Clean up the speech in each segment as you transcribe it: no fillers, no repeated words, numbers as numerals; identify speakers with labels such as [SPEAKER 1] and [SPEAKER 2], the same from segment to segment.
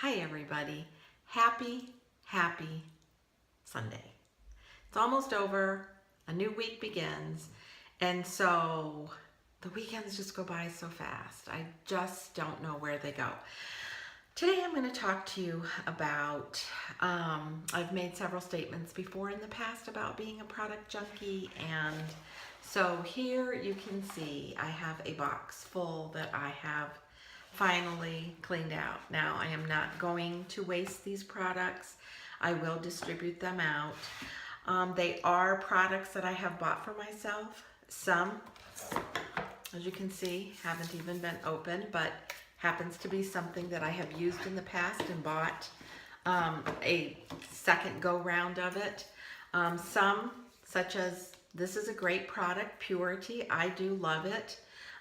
[SPEAKER 1] Hi everybody. Happy Sunday. It's almost over. A new week begins. And so the weekends just go by so fast. I just don't know where they go. Today I'm going to talk to you about, I've made several statements before in the past about being a product junkie, and so here you can see I have a box full that I have finally cleaned out. Now I am not going to waste these products. I will distribute them out. They are products that I have bought for myself. Some, as you can see, haven't even been opened, but happens to be something that I have used in the past and bought a second go round of it. Some, such as this is a great product, Purity. I do love it.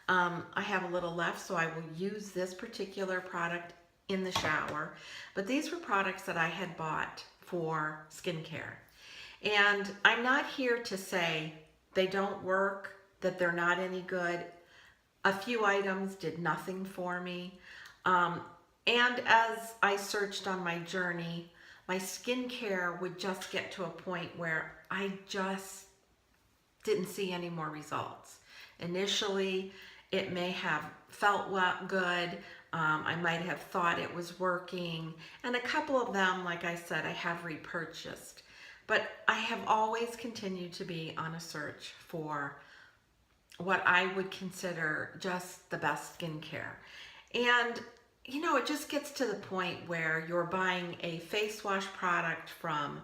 [SPEAKER 1] I have a little left, so I will use this particular product in the shower. But these were products that I had bought for skincare. And I'm not here to say they don't work, that they're not any good. A few items did nothing for me. And as I searched on my journey, my skincare would just get to a point where I just didn't see any more results. Initially, it may have felt good. I might have thought it was working. And a couple of them, like I said, I have repurchased. But I have always continued to be on a search for what I would consider just the best skincare. And you know, it just gets to the point where you're buying a face wash product from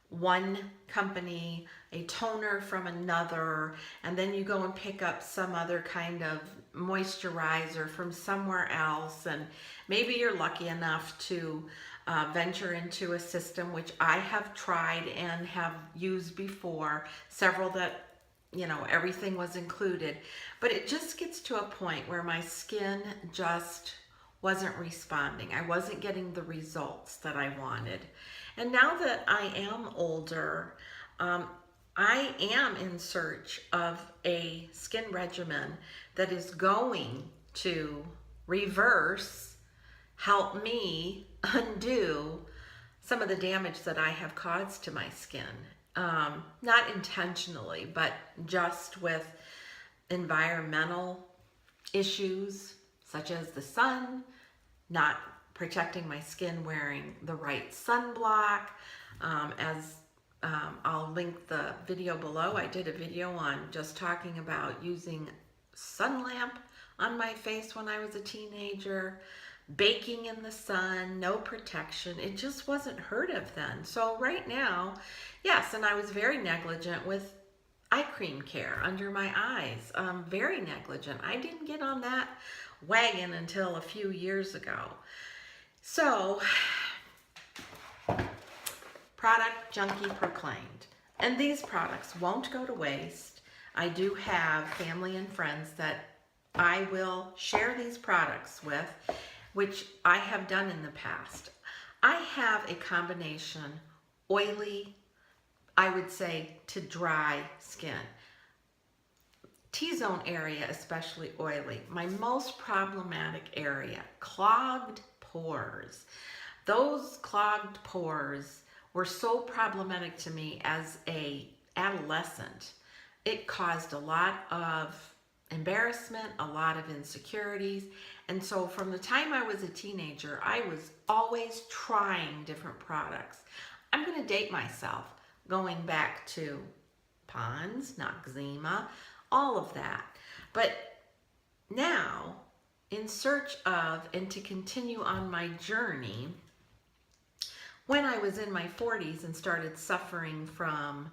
[SPEAKER 1] one company, a toner from another, and then you go and pick up some other kind of moisturizer from somewhere else, and maybe you're lucky enough to venture into a system, which I have tried and have used before, several that, you know, everything was included, but it just gets to a point where my skin just wasn't responding. I wasn't getting the results that I wanted. And now that I am older, I am in search of a skin regimen that is going to help me undo some of the damage that I have caused to my skin. Not intentionally, but just with environmental issues such as the sun, not protecting my skin wearing the right sunblock. I'll link the video below. I did a video on just talking about using sun lamp on my face when I was a teenager, baking in the sun, no protection. It just wasn't heard of then. So right now, yes, and I was very negligent with eye cream care under my eyes. Very negligent. I didn't get on that wagon until a few years ago. So, product junkie proclaimed. And these products won't go to waste. I do have family and friends that I will share these products with, which I have done in the past. I have a combination oily, I would say, to dry skin. T-zone area especially oily. My most problematic area, clogged pores. Those clogged pores were so problematic to me as an adolescent. It caused a lot of embarrassment, a lot of insecurities. And so from the time I was a teenager, I was always trying different products. I'm going to date myself going back to Pond's, Noxzema, all of that. But now, in search of and to continue on my journey, when I was in my 40s and started suffering from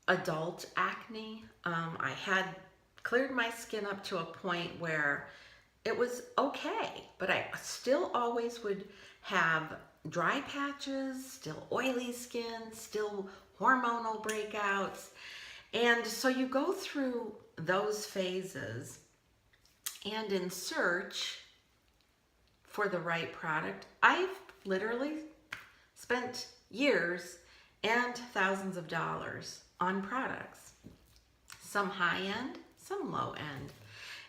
[SPEAKER 1] adult acne, I had cleared my skin up to a point where it was okay, but I still always would have dry patches, still oily skin, still hormonal breakouts. And so you go through those phases, and in search for the right product, I've literally spent years and thousands of dollars on products, some high end, some low end.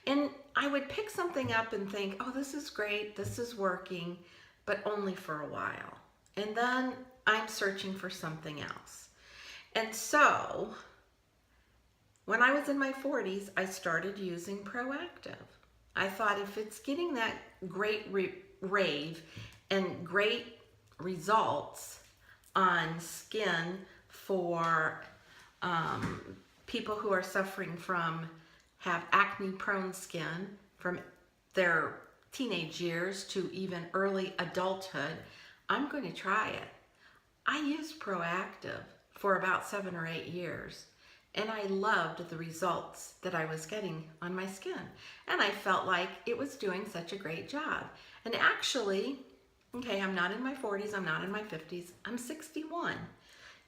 [SPEAKER 1] And I would pick something up and think, oh, this is great, this is working, but only for a while. And then I'm searching for something else. And so when I was in my 40s, I started using Proactive. I thought if it's getting that great rave and great results on skin for people who are suffering from, have acne prone skin from their teenage years to even early adulthood, I'm going to try it. I used Proactive for about 7 or 8 years, and I loved the results that I was getting on my skin. And I felt like it was doing such a great job. And actually, okay, I'm not in my 40s, I'm not in my 50s, I'm 61.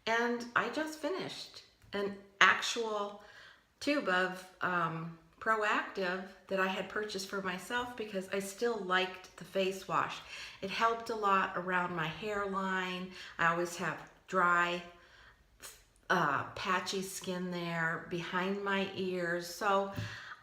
[SPEAKER 1] And I just finished an actual tube of Proactive that I had purchased for myself because I still liked the face wash. It helped a lot around my hairline. I always have dry, patchy skin there behind my ears. So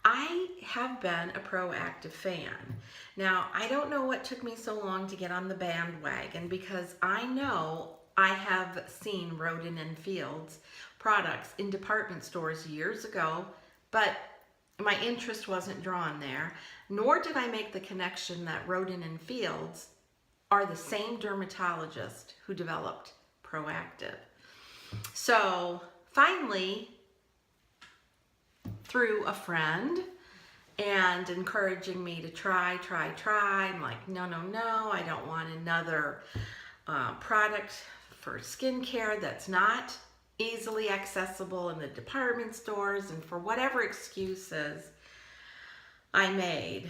[SPEAKER 1] I have been a Proactive fan. Now, I don't know what took me so long to get on the bandwagon, because I know I have seen Rodan+Fields products in department stores years ago, but my interest wasn't drawn there, nor did I make the connection that Rodan+Fields are the same dermatologist who developed Proactive. So finally, through a friend and encouraging me to try, I'm like, no, I don't want another product for skincare that's not easily accessible in the department stores, and for whatever excuses I made,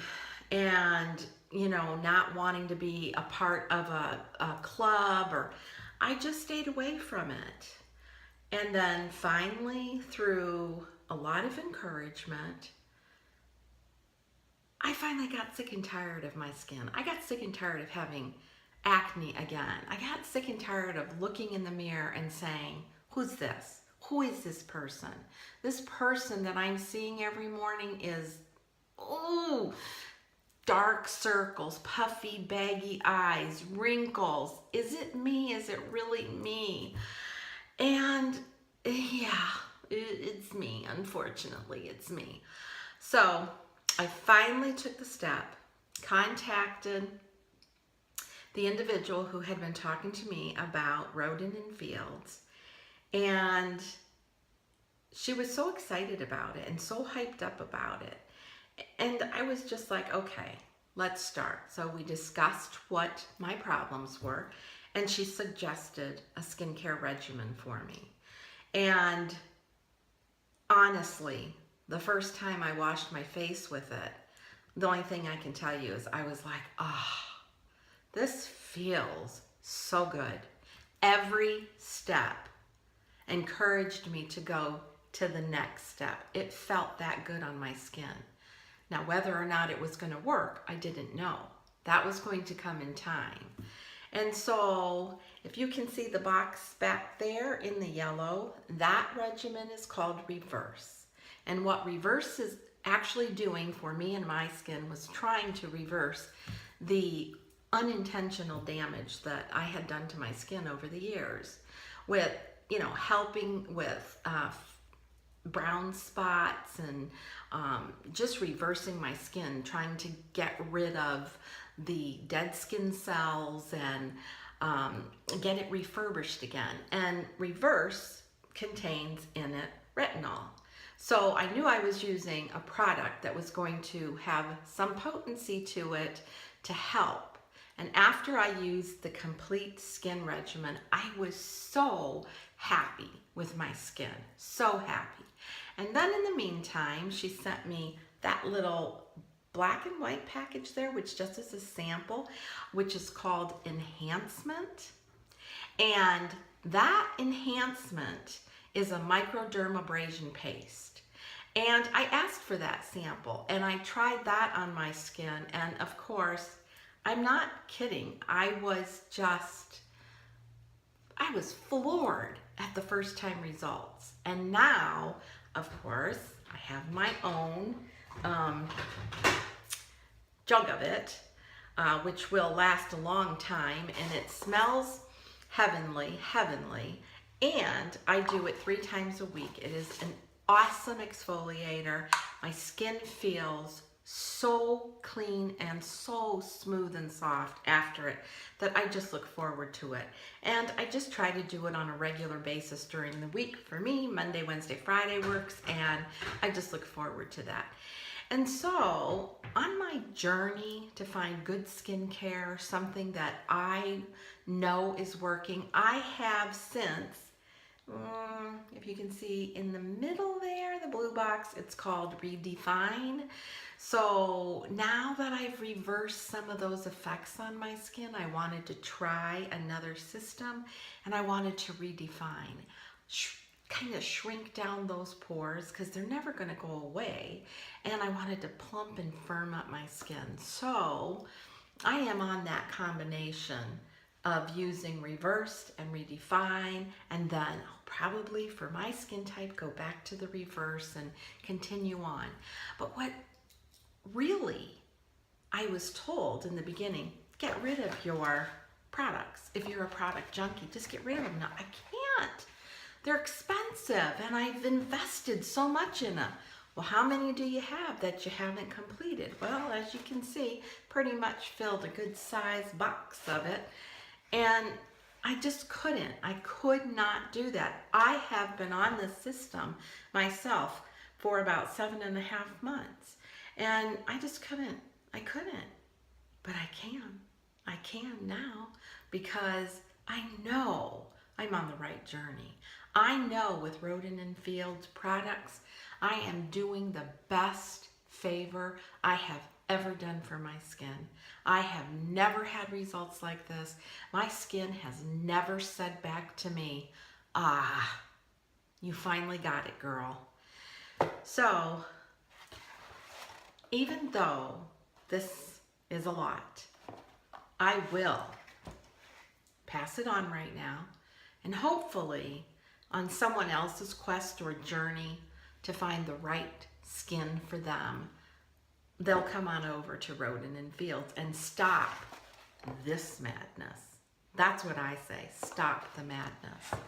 [SPEAKER 1] and not wanting to be a part of a club, or I just stayed away from it. And then finally, through a lot of encouragement, I finally got sick and tired of my skin. I got sick and tired of having acne again. I got sick and tired of looking in the mirror and saying, who's this? Who is this person? This person that I'm seeing every morning is, ooh, dark circles, puffy, baggy eyes, wrinkles. Is it me? Is it really me? And yeah, it's me. Unfortunately, it's me. So I finally took the step, contacted the individual who had been talking to me about Rodan+Fields, and she was so excited about it and so hyped up about it. And I was just like, okay, let's start. So we discussed what my problems were, and she suggested a skincare regimen for me. And honestly, the first time I washed my face with it, the only thing I can tell you is I was like, this feels so good. Every step encouraged me to go to the next step. It felt that good on my skin. Now, whether or not it was going to work, I didn't know. That was going to come in time. And so, if you can see the box back there in the yellow, that regimen is called Reverse. And what Reverse is actually doing for me and my skin was trying to reverse the unintentional damage that I had done to my skin over the years, with helping with brown spots and just reversing my skin, trying to get rid of the dead skin cells and get it refurbished again. And Reverse contains in it retinol. So I knew I was using a product that was going to have some potency to it to help. And after I used the complete skin regimen, I was so happy with my skin, so happy. And then in the meantime, she sent me that little black and white package there, which just is a sample, which is called Enhancement. And that Enhancement is a microdermabrasion paste. And I asked for that sample, and I tried that on my skin, and of course, I'm not kidding. I was floored at the first time results. And now, of course, I have my own um, jug of it, which will last a long time, and it smells heavenly, heavenly. And I do it 3 times a week. It is an awesome exfoliator. My skin feels so clean and so smooth and soft after it that I just look forward to it. And I just try to do it on a regular basis during the week. For me, Monday, Wednesday, Friday works, and I just look forward to that. And so on my journey to find good skincare, something that I know is working, I have since, if you can see in the middle there, the blue box, it's called Redefine. So now that I've reversed some of those effects on my skin, I wanted to try another system, and I wanted to redefine, kind of shrink down those pores because they're never going to go away, and I wanted to plump and firm up my skin. So I am on that combination of using reversed and redefine, and then I'll probably, for my skin type, go back to the reverse and continue on. But what really I was told in the beginning, get rid of your products. If you're a product junkie, just get rid of them. No, I can't. They're expensive, and I've invested so much in them. Well, how many do you have that you haven't completed? Well, as you can see, pretty much filled a good sized box of it. And I just couldn't. I could not do that. I have been on this system myself for about 7.5 months. And I just couldn't. I couldn't. But I can. I can now because I know I'm on the right journey. I know with Rodan+Fields products, I am doing the best favor I have ever done for my skin. I have never had results like this. My skin has never said back to me, ah, you finally got it, girl. So, even though this is a lot, I will pass it on right now, and hopefully on someone else's quest or journey to find the right skin for them, they'll come on over to Rodan+Fields and stop this madness. That's what I say, stop the madness.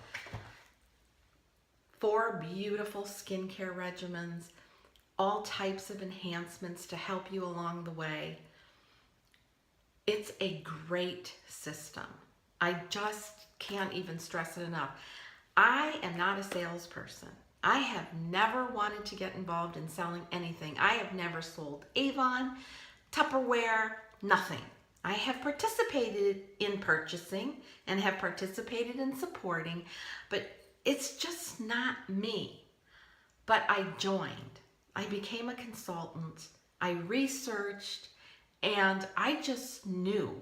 [SPEAKER 1] 4 beautiful skincare regimens, all types of enhancements to help you along the way. It's a great system. I just can't even stress it enough. I am not a salesperson. I have never wanted to get involved in selling anything. I have never sold Avon, Tupperware, nothing. I have participated in purchasing and have participated in supporting, but it's just not me. But I joined. I became a consultant. I researched, and I just knew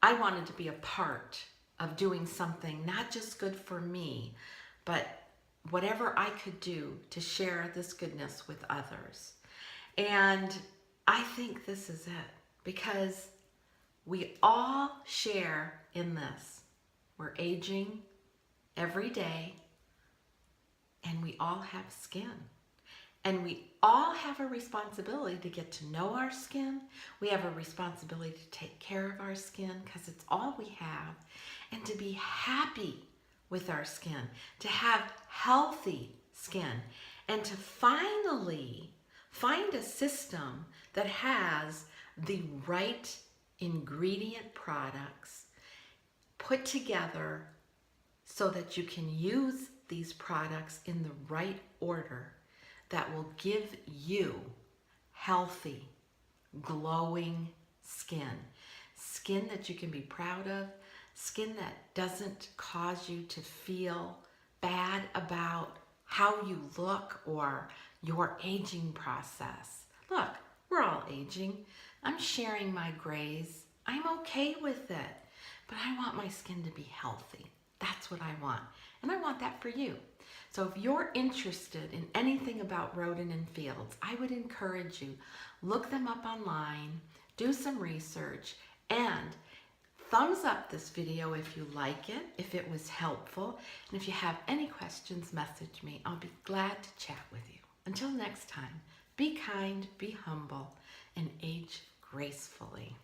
[SPEAKER 1] I wanted to be a part of doing something not just good for me, but whatever I could do to share this goodness with others. And I think this is it, because we all share in this. We're aging every day, and we all have skin. And we all have a responsibility to get to know our skin. We have a responsibility to take care of our skin because it's all we have, and to be happy with our skin, to have healthy skin, and to finally find a system that has the right ingredient products put together so that you can use these products in the right order that will give you healthy, glowing skin. Skin that you can be proud of, skin that doesn't cause you to feel bad about how you look or your aging process. Look, we're all aging. I'm sharing my grays. I'm okay with it, but I want my skin to be healthy. That's what I want, and I want that for you. So if you're interested in anything about Rodan+Fields, I would encourage you, look them up online, do some research, and thumbs up this video if you like it, if it was helpful. And if you have any questions, message me. I'll be glad to chat with you. Until next time, Be kind, be humble, and age gracefully.